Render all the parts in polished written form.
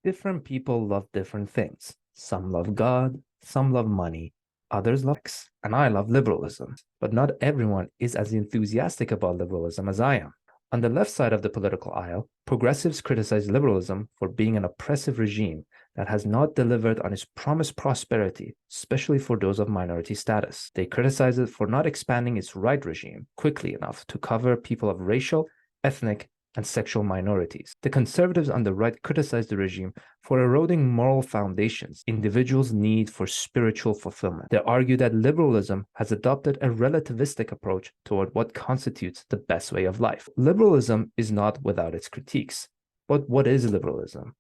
Different people love different things. Some love God, some love money, others love sex, and I love liberalism. But not everyone is as enthusiastic about liberalism as I am. On the left side of the political aisle, progressives criticize liberalism for being an oppressive regime that has not delivered on its promised prosperity, especially for those of minority status. They criticize it for not expanding its right regime quickly enough to cover people of racial, ethnic, and sexual minorities. The conservatives on the right criticize the regime for eroding moral foundations, individuals' need for spiritual fulfillment. They argue that liberalism has adopted a relativistic approach toward what constitutes the best way of life. Liberalism is not without its critiques. But what is liberalism?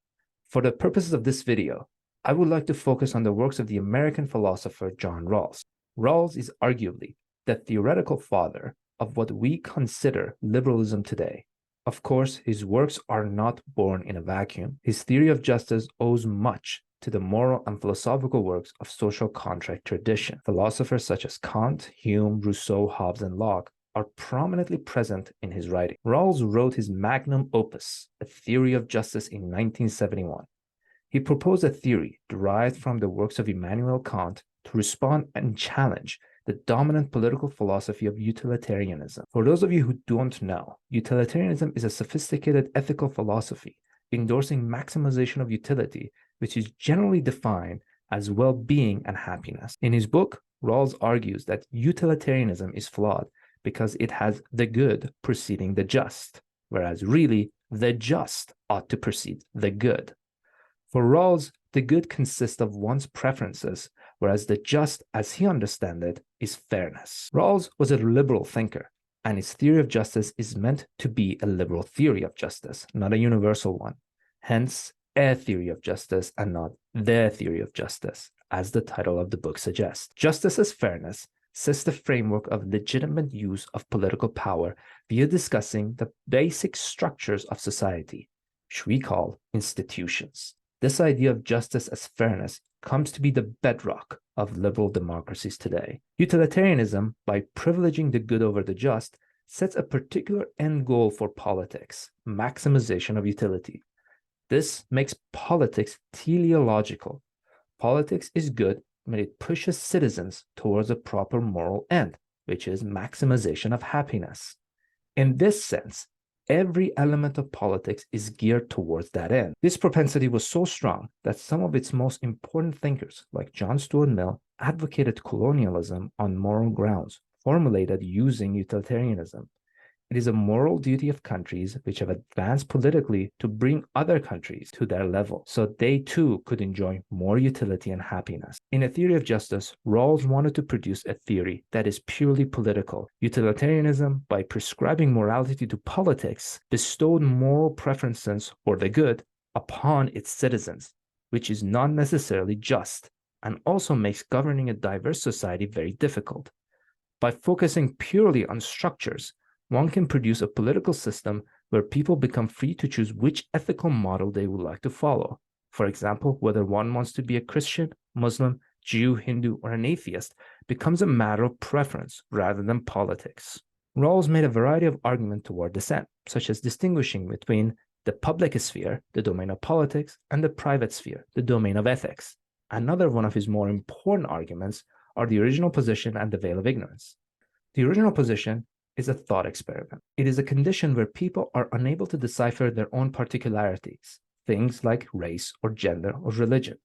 For the purposes of this video, I would like to focus on the works of the American philosopher John Rawls. Rawls is arguably the theoretical father of what we consider liberalism today. Of course, his works are not born in a vacuum. His theory of justice owes much to the moral and philosophical works of social contract tradition. Philosophers such as Kant, Hume, Rousseau, Hobbes, and Locke are prominently present in his writing. Rawls wrote his magnum opus, A Theory of Justice, in 1971. He proposed a theory derived from the works of Immanuel Kant to respond and challenge the dominant political philosophy of utilitarianism. For those of you who don't know, utilitarianism is a sophisticated ethical philosophy endorsing maximization of utility, which is generally defined as well-being and happiness. In his book, Rawls argues that utilitarianism is flawed because it has the good preceding the just, whereas really the just ought to precede the good. For Rawls, the good consists of one's preferences, whereas the just, as he understands it, is fairness. Rawls was a liberal thinker, and his theory of justice is meant to be a liberal theory of justice, not a universal one. Hence, a theory of justice and not the theory of justice, as the title of the book suggests. Justice as fairness sets the framework of legitimate use of political power via discussing the basic structures of society, which we call institutions. This idea of justice as fairness comes to be the bedrock of liberal democracies today. Utilitarianism, by privileging the good over the just, sets a particular end goal for politics: maximization of utility. This makes politics teleological. Politics is good when it pushes citizens towards a proper moral end, which is maximization of happiness. In this sense, every element of politics is geared towards that end. This propensity was so strong that some of its most important thinkers, like John Stuart Mill, advocated colonialism on moral grounds, formulated using utilitarianism. It is a moral duty of countries which have advanced politically to bring other countries to their level, so they too could enjoy more utility and happiness. In A Theory of Justice, Rawls wanted to produce a theory that is purely political. Utilitarianism, by prescribing morality to politics, bestowed moral preferences or the good upon its citizens, which is not necessarily just, and also makes governing a diverse society very difficult. By focusing purely on structures, one can produce a political system where people become free to choose which ethical model they would like to follow. For example, whether one wants to be a Christian, Muslim, Jew, Hindu, or an atheist becomes a matter of preference rather than politics. Rawls made a variety of arguments toward this end, such as distinguishing between the public sphere, the domain of politics, and the private sphere, the domain of ethics. Another one of his more important arguments are the original position and the veil of ignorance. The original position is a thought experiment. It is a condition where people are unable to decipher their own particularities, things like race or gender or religion.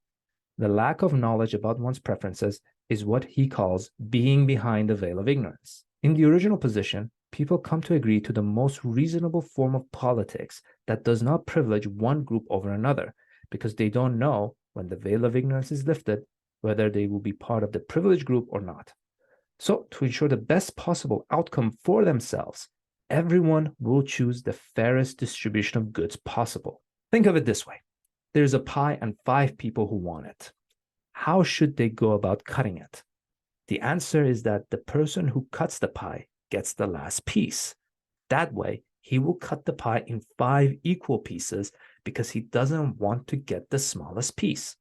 The lack of knowledge about one's preferences is what he calls being behind the veil of ignorance. In the original position, people come to agree to the most reasonable form of politics that does not privilege one group over another, because they don't know, when the veil of ignorance is lifted, whether they will be part of the privileged group or not. So, to ensure the best possible outcome for themselves, everyone will choose the fairest distribution of goods possible. Think of it this way. There's a pie and 5 people who want it. How should they go about cutting it? The answer is that the person who cuts the pie gets the last piece. That way, he will cut the pie in 5 equal pieces because he doesn't want to get the smallest piece.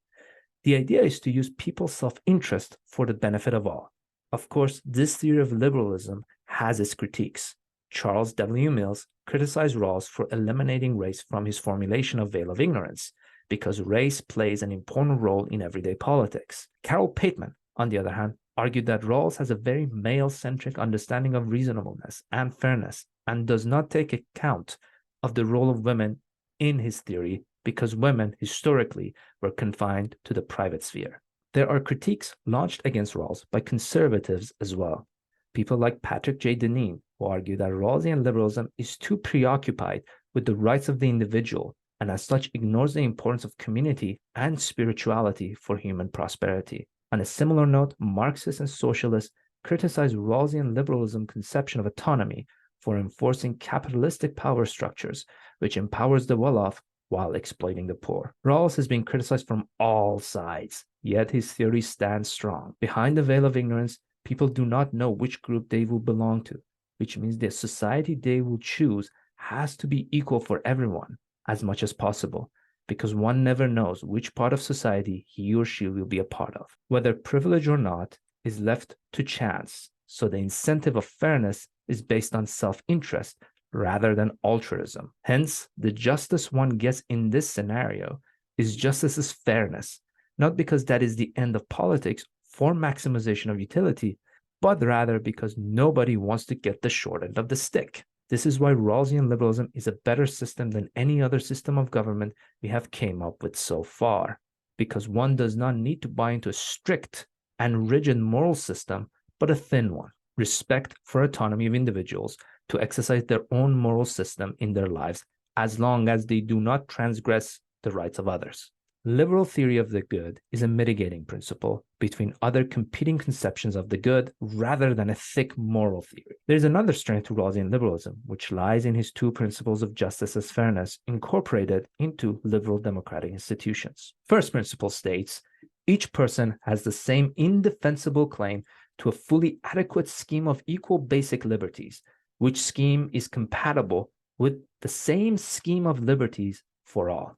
The idea is to use people's self-interest for the benefit of all. Of course, this theory of liberalism has its critiques. Charles W. Mills criticized Rawls for eliminating race from his formulation of veil of ignorance because race plays an important role in everyday politics. Carol Pateman, on the other hand, argued that Rawls has a very male-centric understanding of reasonableness and fairness and does not take account of the role of women in his theory because women historically were confined to the private sphere. There are critiques launched against Rawls by conservatives as well. People like Patrick J. Deneen, who argue that Rawlsian liberalism is too preoccupied with the rights of the individual and as such ignores the importance of community and spirituality for human prosperity. On a similar note, Marxists and socialists criticize Rawlsian liberalism conception of autonomy for enforcing capitalistic power structures, which empowers the well-off while exploiting the poor. Rawls has been criticized from all sides, yet his theory stands strong. Behind the veil of ignorance, people do not know which group they will belong to, which means the society they will choose has to be equal for everyone as much as possible, because one never knows which part of society he or she will be a part of. Whether privilege or not is left to chance, so the incentive of fairness is based on self-interest rather than altruism. Hence, the justice one gets in this scenario is justice's fairness, not because that is the end of politics for maximization of utility, but rather because nobody wants to get the short end of the stick. This is why Rawlsian liberalism is a better system than any other system of government we have came up with so far, because one does not need to buy into a strict and rigid moral system, but a thin one. Respect for autonomy of individuals to exercise their own moral system in their lives as long as they do not transgress the rights of others. Liberal theory of the good is a mitigating principle between other competing conceptions of the good rather than a thick moral theory. There is another strength to Rawlsian liberalism, which lies in his two principles of justice as fairness incorporated into liberal democratic institutions. First principle states, each person has the same indefensible claim to a fully adequate scheme of equal basic liberties, which scheme is compatible with the same scheme of liberties for all.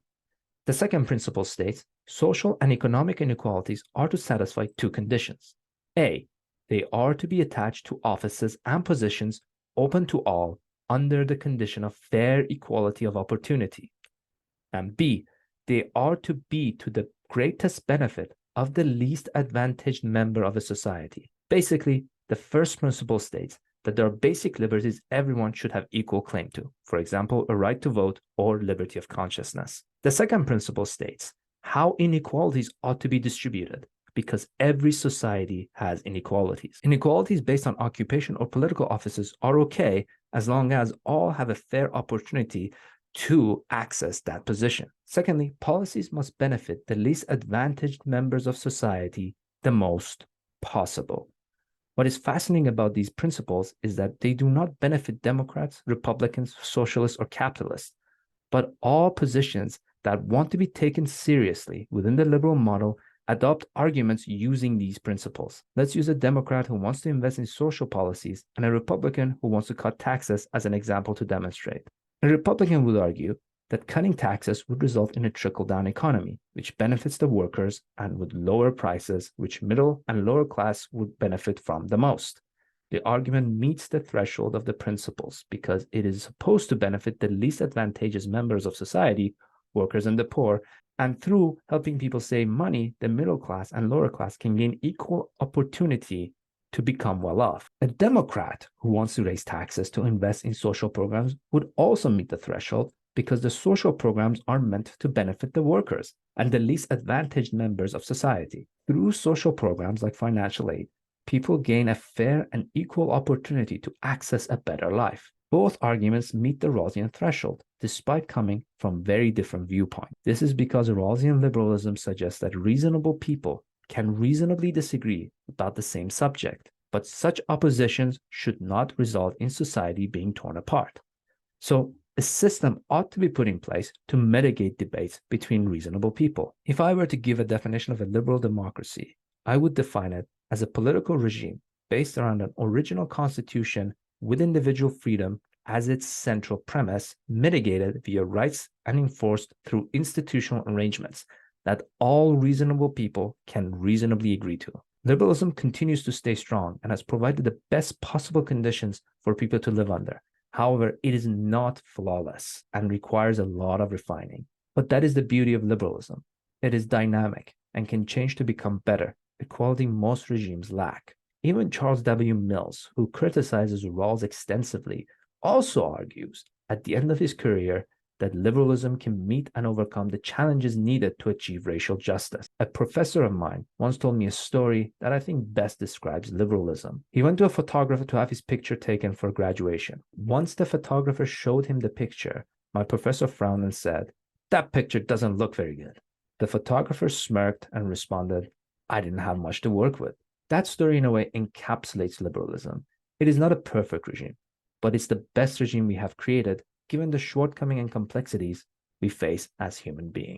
The second principle states, social and economic inequalities are to satisfy two conditions. A, they are to be attached to offices and positions open to all under the condition of fair equality of opportunity. And B, they are to be to the greatest benefit of the least advantaged member of a society. Basically, the first principle states that there are basic liberties everyone should have equal claim to, for example, a right to vote or liberty of consciousness. The second principle states how inequalities ought to be distributed, because every society has inequalities. Inequalities based on occupation or political offices are okay as long as all have a fair opportunity to access that position. Secondly, policies must benefit the least advantaged members of society the most possible. What is fascinating about these principles is that they do not benefit Democrats, Republicans, socialists, or capitalists, but all positions that want to be taken seriously within the liberal model adopt arguments using these principles. Let's use a Democrat who wants to invest in social policies and a Republican who wants to cut taxes as an example to demonstrate. A Republican would argue that cutting taxes would result in a trickle-down economy, which benefits the workers and would lower prices, which middle and lower class would benefit from the most. The argument meets the threshold of the principles because it is supposed to benefit the least advantageous members of society, workers and the poor, and through helping people save money, the middle class and lower class can gain equal opportunity to become well off. A Democrat who wants to raise taxes to invest in social programs would also meet the threshold because the social programs are meant to benefit the workers and the least advantaged members of society. Through social programs like financial aid, people gain a fair and equal opportunity to access a better life. Both arguments meet the Rawlsian threshold, despite coming from very different viewpoints. This is because Rawlsian liberalism suggests that reasonable people can reasonably disagree about the same subject, but such oppositions should not result in society being torn apart. So, a system ought to be put in place to mitigate debates between reasonable people. If I were to give a definition of a liberal democracy, I would define it as a political regime based around an original constitution with individual freedom as its central premise, mitigated via rights and enforced through institutional arrangements that all reasonable people can reasonably agree to. Liberalism continues to stay strong and has provided the best possible conditions for people to live under. However, it is not flawless and requires a lot of refining. But that is the beauty of liberalism. It is dynamic and can change to become better, a quality most regimes lack. Even Charles W. Mills, who criticizes Rawls extensively, also argues at the end of his career that liberalism can meet and overcome the challenges needed to achieve racial justice. A professor of mine once told me a story that I think best describes liberalism. He went to a photographer to have his picture taken for graduation. Once the photographer showed him the picture, my professor frowned and said, "That picture doesn't look very good." The photographer smirked and responded, "I didn't have much to work with." That story, in a way, encapsulates liberalism. It is not a perfect regime, but it's the best regime we have created, given the shortcomings and complexities we face as human beings.